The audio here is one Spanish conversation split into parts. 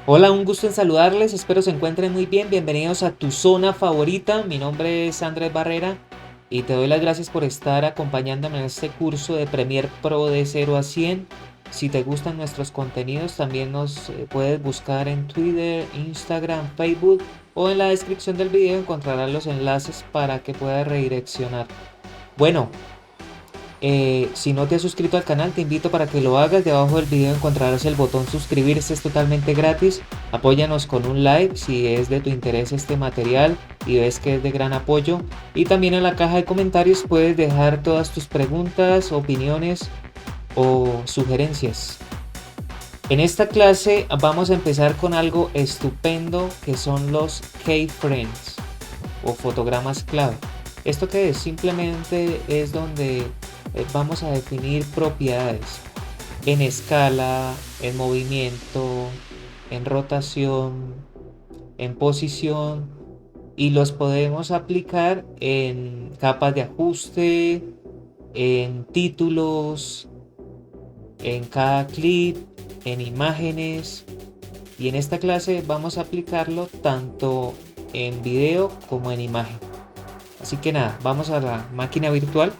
Hola, un gusto en saludarles, espero se encuentren muy bien, bienvenidos a tu zona favorita, mi nombre es Andrés Barrera y te doy las gracias por estar acompañándome en este curso de Premiere Pro de 0 a 100. Si te gustan nuestros contenidos también nos puedes buscar en Twitter, Instagram, Facebook o en la descripción del video encontrarás los enlaces para que puedas redireccionar. Bueno, si no te has suscrito al canal, te invito para que lo hagas. Debajo del video encontrarás el botón suscribirse, es totalmente gratis. Apóyanos con un like si es de tu interés este material y ves que es de gran apoyo. Y también en la caja de comentarios puedes dejar todas tus preguntas, opiniones o sugerencias. En esta clase vamos a empezar con algo estupendo que son los keyframes o fotogramas clave. ¿Esto qué es? Simplemente es donde vamos a definir propiedades en escala, en movimiento, en rotación, en posición y los podemos aplicar en capas de ajuste, en títulos, en cada clip, en imágenes y en esta clase vamos a aplicarlo tanto en video como en imagen. Así que nada, vamos a la máquina virtual.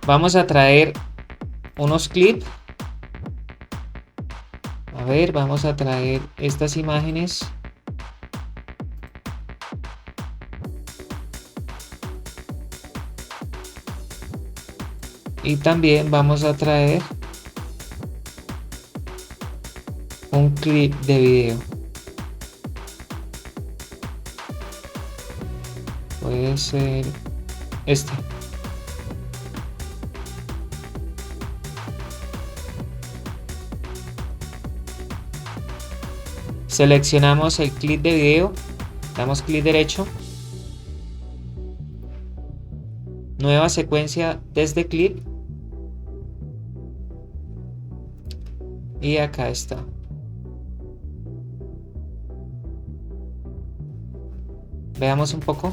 Vamos a traer unos clips. A ver, vamos a traer estas imágenes. Y también vamos a traer un clip de video. Puede ser este. Seleccionamos el clip de video. Damos clic derecho. Nueva secuencia desde clip. Y acá está. Veamos un poco.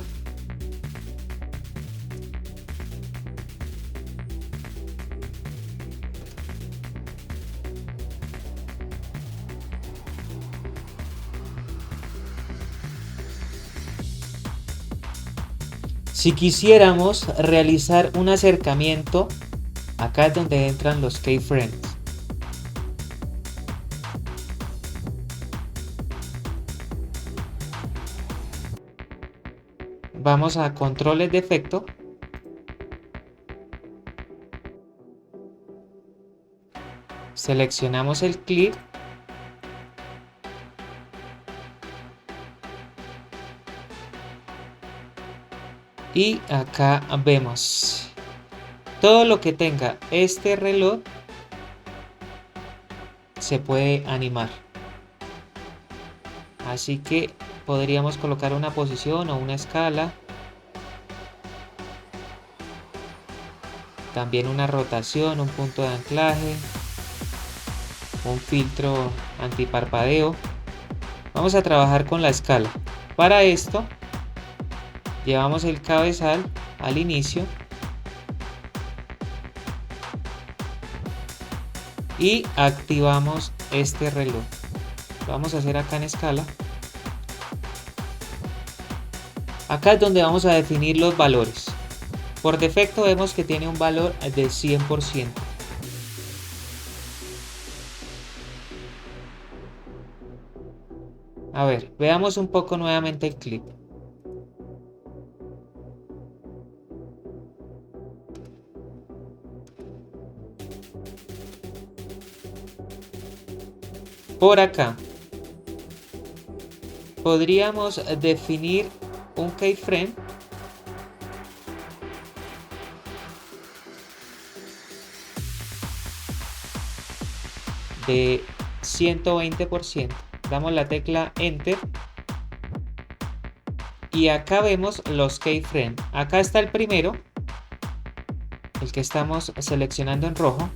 Si quisiéramos realizar un acercamiento, acá es donde entran los keyframes. Vamos a controles de efecto. Seleccionamos el clip. Y acá vemos todo lo que tenga este reloj se puede animar. Así que podríamos colocar una posición o una escala. También una rotación, un punto de anclaje, un filtro antiparpadeo. Vamos a trabajar con la escala. Para esto, llevamos el cabezal al inicio y activamos este reloj. Lo vamos a hacer acá en escala. Acá es donde vamos a definir los valores. Por defecto vemos que tiene un valor de 100%. A ver, veamos un poco nuevamente el clip. Por acá podríamos definir un keyframe de 120%. Damos la tecla Enter y acá vemos los keyframes. Acá está el primero, el que estamos seleccionando en rojo.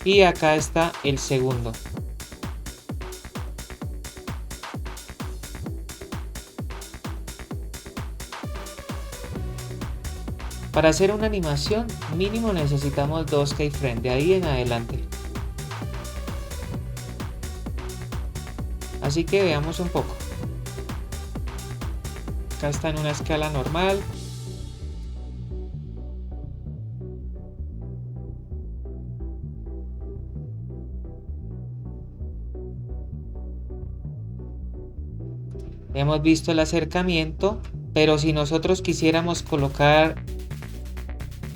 Y acá está el segundo. Para hacer una animación mínimo necesitamos 2 keyframes, de ahí en adelante. Así que veamos un poco. Acá está en una escala normal. Hemos visto el acercamiento, pero si nosotros quisiéramos colocar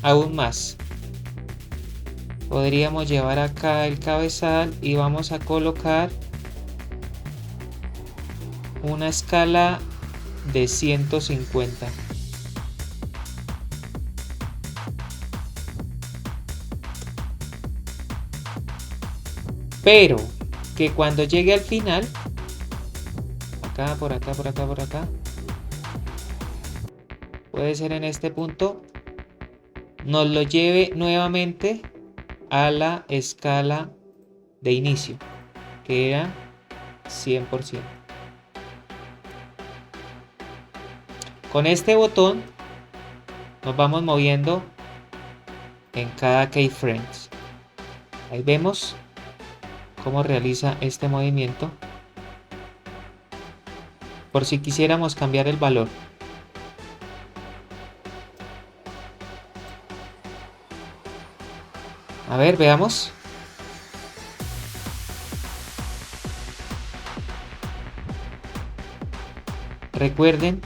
aún más, podríamos llevar acá el cabezal y vamos a colocar una escala de 150. Pero que cuando llegue al final, acá, por acá, por acá, por acá, puede ser en este punto, nos lo lleve nuevamente a la escala de inicio, que era 100%. Con este botón nos vamos moviendo en cada keyframe. Ahí vemos cómo realiza este movimiento. Por si quisiéramos cambiar el valor. A ver, veamos. Recuerden,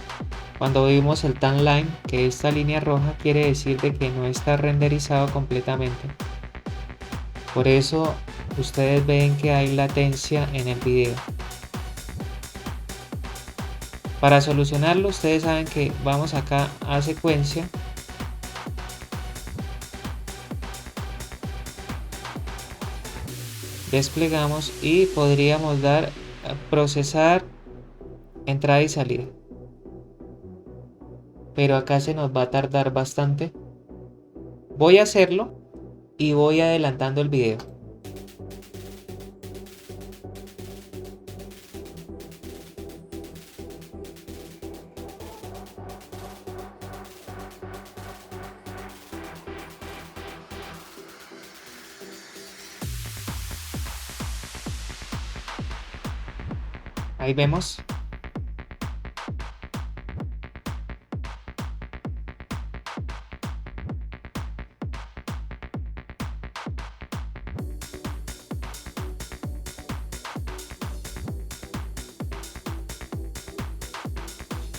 cuando vimos el timeline, que esta línea roja quiere decir de que no está renderizado completamente. Por eso ustedes ven que hay latencia en el video. Para solucionarlo, ustedes saben que vamos acá a secuencia. Desplegamos y podríamos dar a procesar entrada y salida. Pero acá se nos va a tardar bastante. Voy a hacerlo y voy adelantando el video. Ahí vemos.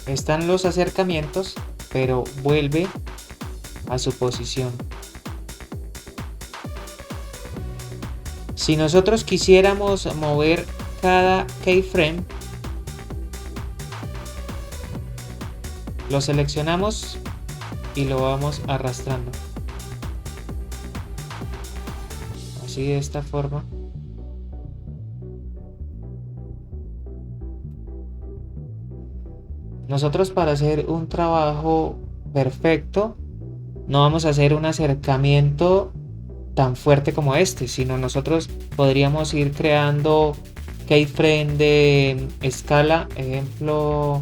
Están los acercamientos, pero vuelve a su posición. Si nosotros quisiéramos mover cada keyframe, lo seleccionamos y lo vamos arrastrando. Así, de esta forma. Nosotros, para hacer un trabajo perfecto, no vamos a hacer un acercamiento tan fuerte como este, sino nosotros podríamos ir creando keyframe de escala. Ejemplo,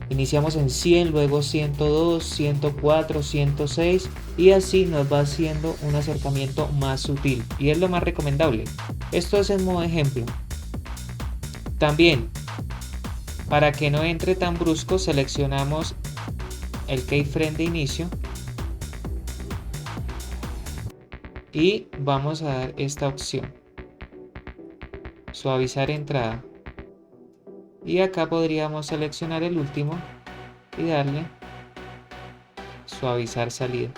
iniciamos en 100, luego 102, 104, 106 y así nos va haciendo un acercamiento más sutil y es lo más recomendable. Esto es en modo ejemplo. También, para que no entre tan brusco, seleccionamos el keyframe de inicio y vamos a dar esta opción, suavizar entrada, y acá podríamos seleccionar el último y darle suavizar salida.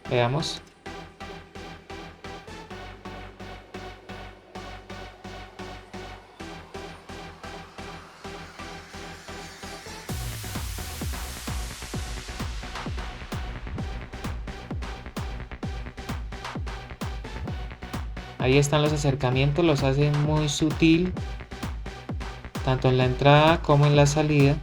Veamos. Ahí están los acercamientos, los hacen muy sutil, tanto en la entrada como en la salida.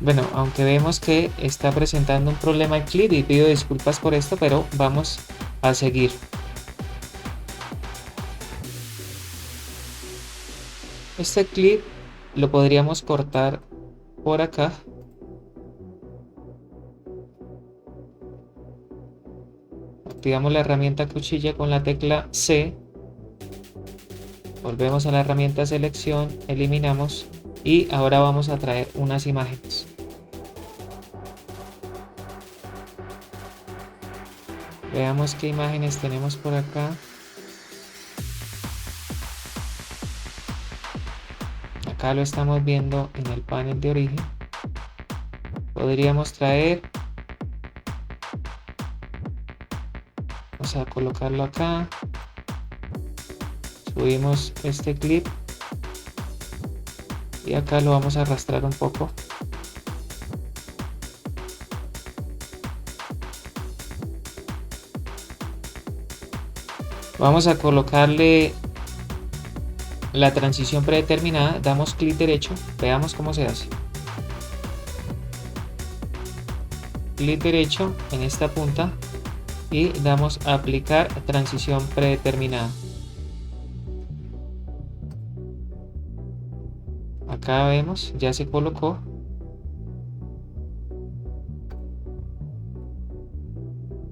Bueno, aunque vemos que está presentando un problema el clip y pido disculpas por esto, pero vamos a seguir. Este clip lo podríamos cortar por acá. Activamos la herramienta cuchilla con la tecla C. Volvemos a la herramienta selección, eliminamos y ahora vamos a traer unas imágenes. Veamos qué imágenes tenemos por acá. Acá lo estamos viendo en el panel de origen. Podríamos traer, vamos a colocarlo acá. Subimos este clip y acá lo vamos a arrastrar un poco. Vamos a colocarle la transición predeterminada, damos clic derecho, veamos cómo se hace. Clic derecho en esta punta y damos a aplicar transición predeterminada. Acá vemos, ya se colocó.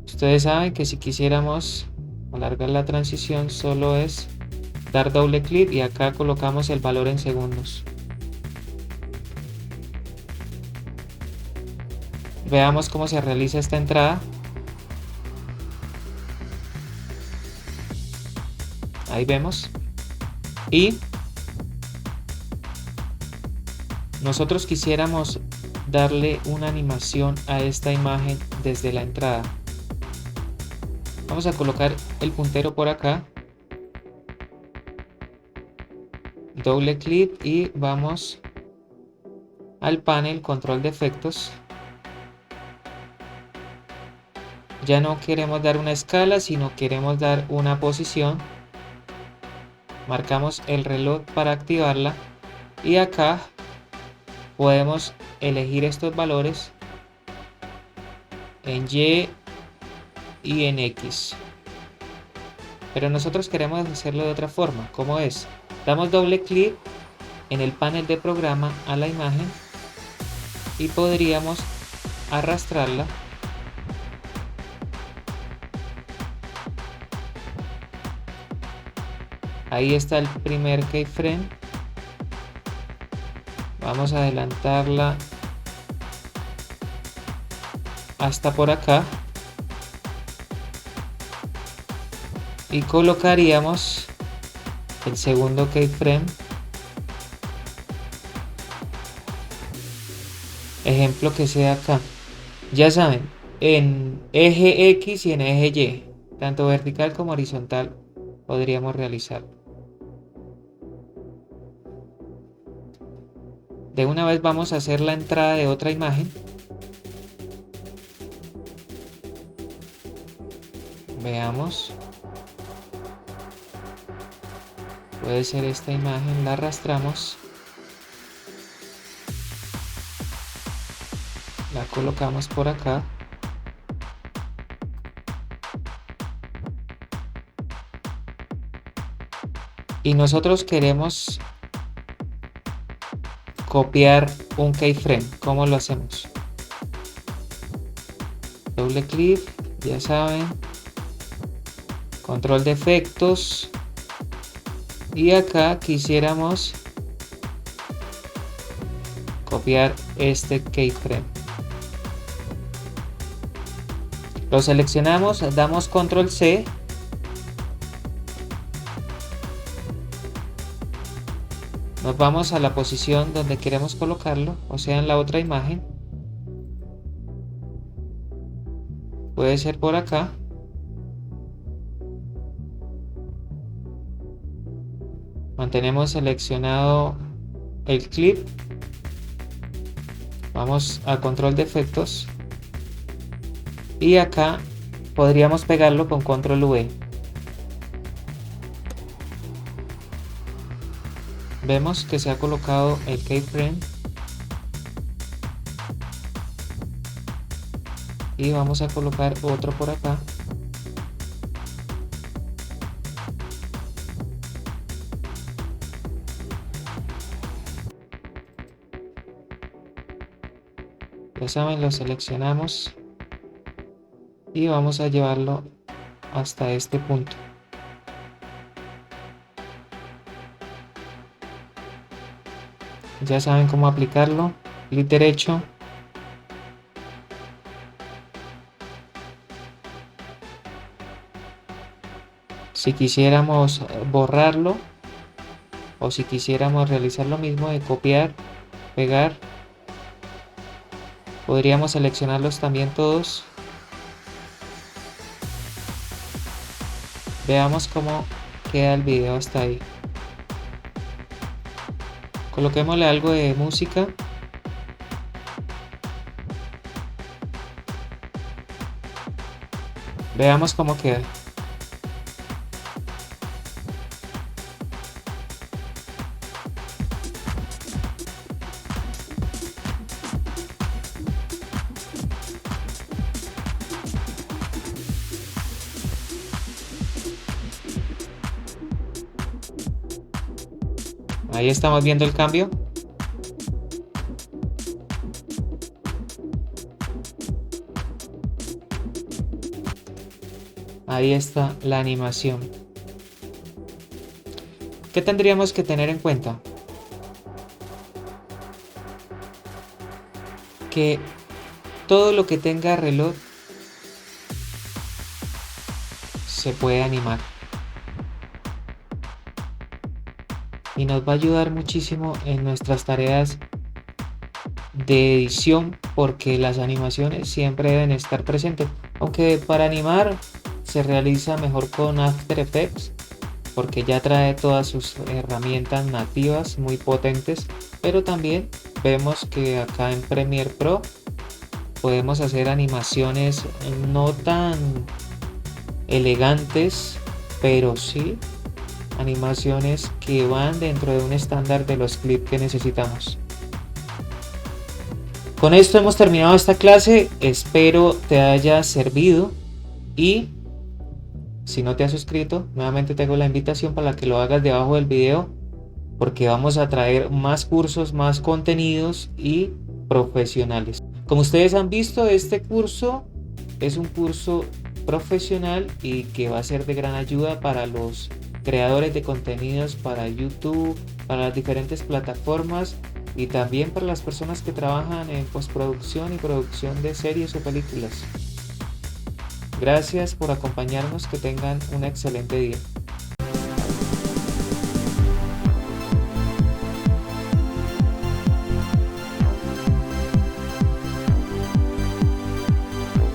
Ustedes saben que si quisiéramos alargar la transición solo es dar doble clic y acá colocamos el valor en segundos. Veamos cómo se realiza esta entrada. Ahí vemos. Y nosotros quisiéramos darle una animación a esta imagen desde la entrada. Vamos a colocar el puntero por acá. Doble clic y vamos al panel control de efectos. Ya no queremos dar una escala, sino queremos dar una posición. Marcamos el reloj para activarla y acá podemos elegir estos valores en Y y en X. Pero nosotros queremos hacerlo de otra forma. ¿Cómo es? Damos doble clic en el panel de programa a la imagen y podríamos arrastrarla. Ahí está el primer keyframe. Vamos a adelantarla hasta por acá. Y colocaríamos el segundo keyframe. Ejemplo que sea acá. Ya saben, en eje X y en eje Y, tanto vertical como horizontal, podríamos realizarlo. De una vez vamos a hacer la entrada de otra imagen. Veamos. Puede ser esta imagen, la arrastramos. La colocamos por acá. Y nosotros queremos copiar un keyframe. ¿Cómo lo hacemos? Doble clic, ya saben. Control de efectos. Y acá quisiéramos copiar este keyframe. Lo seleccionamos, damos control C. Nos vamos a la posición donde queremos colocarlo, o sea en la otra imagen. Puede ser por acá. Mantenemos seleccionado el clip. Vamos a control de efectos. Y acá podríamos pegarlo con control V. Vemos que se ha colocado el keyframe. y vamos a colocar otro por acá. Ya saben, lo seleccionamos y vamos a llevarlo hasta este punto. Ya saben cómo aplicarlo. Clic derecho. Si quisiéramos borrarlo o si quisiéramos realizar lo mismo de copiar, pegar, podríamos seleccionarlos también todos. Veamos cómo queda el video hasta ahí. Coloquémosle algo de música. Veamos cómo queda. Ahí estamos viendo el cambio. Ahí está la animación. ¿Qué tendríamos que tener en cuenta? Que todo lo que tenga reloj se puede animar. Y nos va a ayudar muchísimo en nuestras tareas de edición, porque las animaciones siempre deben estar presentes. Aunque para animar se realiza mejor con After Effects, porque ya trae todas sus herramientas nativas muy potentes, pero también vemos que acá en Premiere Pro podemos hacer animaciones no tan elegantes, pero sí animaciones que van dentro de un estándar de los clips que necesitamos. Con esto hemos terminado esta clase, espero te haya servido y si no te has suscrito, nuevamente te hago la invitación para que lo hagas debajo del video, porque vamos a traer más cursos, más contenidos y profesionales. Como ustedes han visto, este curso es un curso profesional y que va a ser de gran ayuda para los creadores de contenidos, para YouTube, para las diferentes plataformas y también para las personas que trabajan en postproducción y producción de series o películas. Gracias por acompañarnos, que tengan un excelente día.